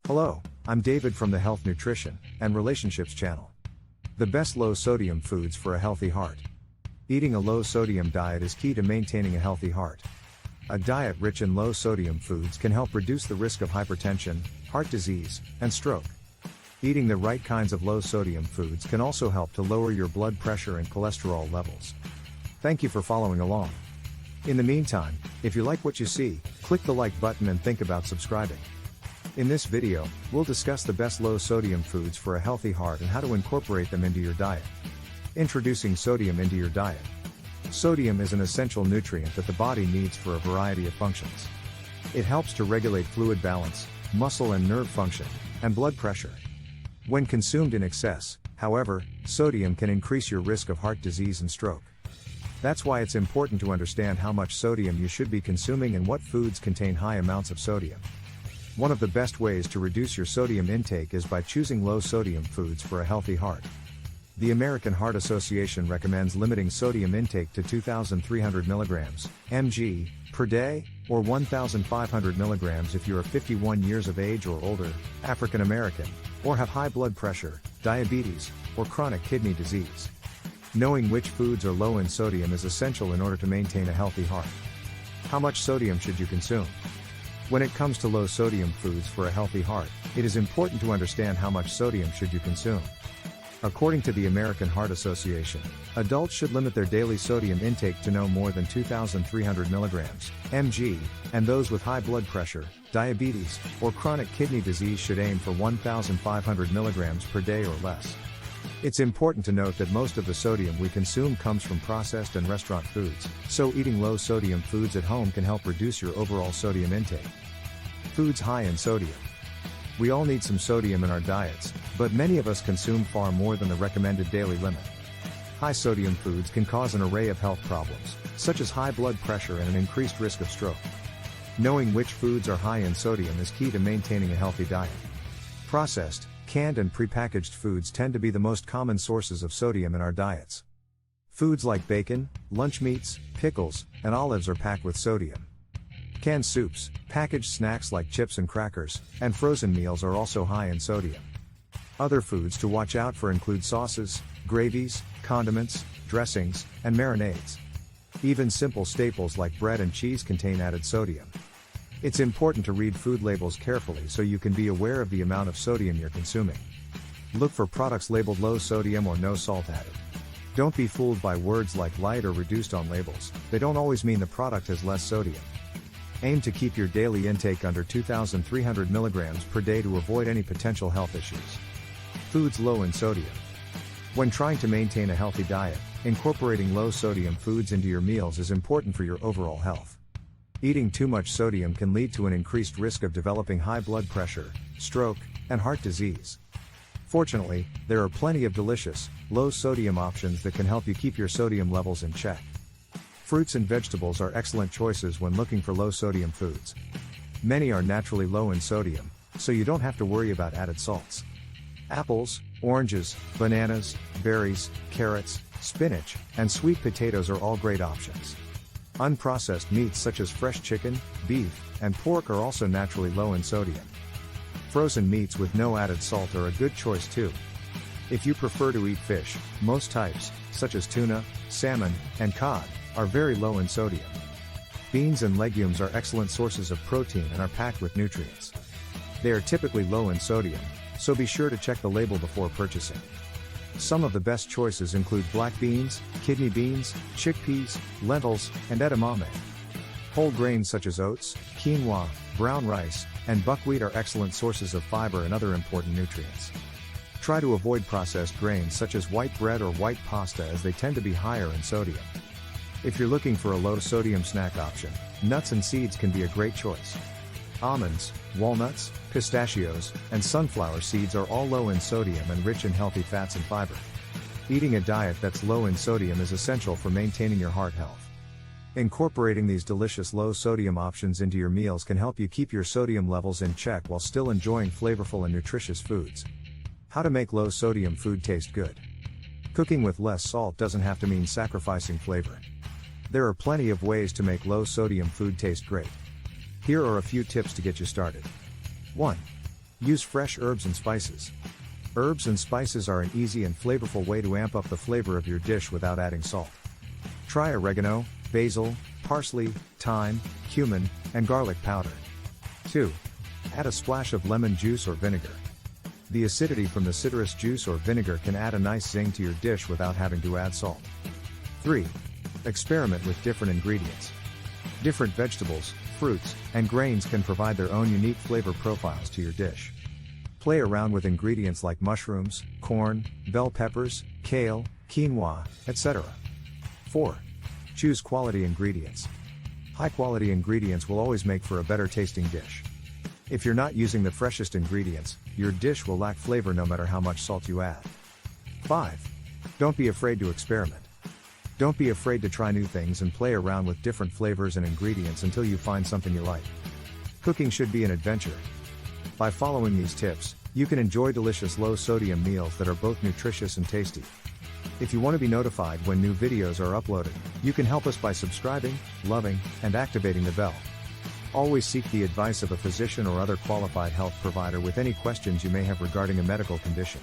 Hello, I'm David from the Health Nutrition and Relationships channel. The best low sodium foods for a healthy heart. Eating a low sodium diet is key to maintaining a healthy heart. A diet rich in low sodium foods can help reduce the risk of hypertension, heart disease, and stroke. Eating the right kinds of low sodium foods can also help to lower your blood pressure and cholesterol levels. Thank you for following along. In the meantime, if you like what you see, click the like button and think about subscribing. In this video, we'll discuss the best low sodium foods for a healthy heart and how to incorporate them into your diet. Introducing sodium into your diet. Sodium is an essential nutrient that the body needs for a variety of functions. It helps to regulate fluid balance, muscle and nerve function, and blood pressure. When consumed in excess, however, sodium can increase your risk of heart disease and stroke. That's why it's important to understand how much sodium you should be consuming and what foods contain high amounts of sodium. One of the best ways to reduce your sodium intake is by choosing low sodium foods for a healthy heart. The American Heart Association recommends limiting sodium intake to 2,300 mg, mg, per day, or 1,500 mg if you are 51 years of age or older, African American, or have high blood pressure, diabetes, or chronic kidney disease. Knowing which foods are low in sodium is essential in order to maintain a healthy heart. How much sodium should you consume? When it comes to low sodium foods for a healthy heart, it is important to understand how much sodium should you consume. According to the American Heart Association, adults should limit their daily sodium intake to no more than 2,300 mg, mg, and those with high blood pressure, diabetes, or chronic kidney disease should aim for 1,500 mg per day or less. It's important to note that most of the sodium we consume comes from processed and restaurant foods, so eating low sodium foods at home can help reduce your overall sodium intake. Foods high in sodium. We all need some sodium in our diets, but many of us consume far more than the recommended daily limit. High sodium foods can cause an array of health problems, such as high blood pressure and an increased risk of stroke. Knowing which foods are high in sodium is key to maintaining a healthy diet. Processed, canned and prepackaged foods tend to be the most common sources of sodium in our diets. Foods like bacon, lunch meats, pickles, and olives are packed with sodium. Canned soups, packaged snacks like chips and crackers, and frozen meals are also high in sodium. Other foods to watch out for include sauces, gravies, condiments, dressings, and marinades. Even simple staples like bread and cheese contain added sodium. It's important to read food labels carefully so you can be aware of the amount of sodium you're consuming. Look for products labeled low sodium or no salt added. Don't be fooled by words like light or reduced on labels, they don't always mean the product has less sodium. Aim to keep your daily intake under 2,300 mg per day to avoid any potential health issues. Foods low in sodium. When trying to maintain a healthy diet, incorporating low sodium foods into your meals is important for your overall health. Eating too much sodium can lead to an increased risk of developing high blood pressure, stroke, and heart disease. Fortunately, there are plenty of delicious, low sodium options that can help you keep your sodium levels in check. Fruits and vegetables are excellent choices when looking for low sodium foods. Many are naturally low in sodium, so you don't have to worry about added salts. Apples, oranges, bananas, berries, carrots, spinach, and sweet potatoes are all great options. Unprocessed meats such as fresh chicken, beef, and pork are also naturally low in sodium. Frozen meats with no added salt are a good choice too. If you prefer to eat fish, most types, such as tuna, salmon, and cod, are very low in sodium. Beans and legumes are excellent sources of protein and are packed with nutrients. They are typically low in sodium, so be sure to check the label before purchasing. Some of the best choices include black beans, kidney beans, chickpeas, lentils, and edamame. Whole grains such as oats, quinoa, brown rice, and buckwheat are excellent sources of fiber and other important nutrients. Try to avoid processed grains such as white bread or white pasta as they tend to be higher in sodium. If you're looking for a low sodium snack option, nuts and seeds can be a great choice. Almonds, walnuts, pistachios, and sunflower seeds are all low in sodium and rich in healthy fats and fiber. Eating a diet that's low in sodium is essential for maintaining your heart health. Incorporating these delicious low sodium options into your meals can help you keep your sodium levels in check while still enjoying flavorful and nutritious foods. How to make low sodium food taste good. Cooking with less salt doesn't have to mean sacrificing flavor. There are plenty of ways to make low sodium food taste great. Here are a few tips to get you started. 1. Use fresh herbs and spices. Herbs and spices are an easy and flavorful way to amp up the flavor of your dish without adding salt. Try oregano, basil, parsley, thyme, cumin, and garlic powder. 2. Add a splash of lemon juice or vinegar. The acidity from the citrus juice or vinegar can add a nice zing to your dish without having to add salt. 3. Experiment with different ingredients. Different vegetables, fruits, and grains can provide their own unique flavor profiles to your dish. Play around with ingredients like mushrooms, corn, bell peppers, kale, quinoa, etc. 4. Choose quality ingredients. High-quality ingredients will always make for a better tasting dish. If you're not using the freshest ingredients, your dish will lack flavor no matter how much salt you add. 5. Don't be afraid to experiment. Don't be afraid to try new things and play around with different flavors and ingredients until you find something you like. Cooking should be an adventure. By following these tips, you can enjoy delicious low-sodium meals that are both nutritious and tasty. If you want to be notified when new videos are uploaded, you can help us by subscribing, loving, and activating the bell. Always seek the advice of a physician or other qualified health provider with any questions you may have regarding a medical condition.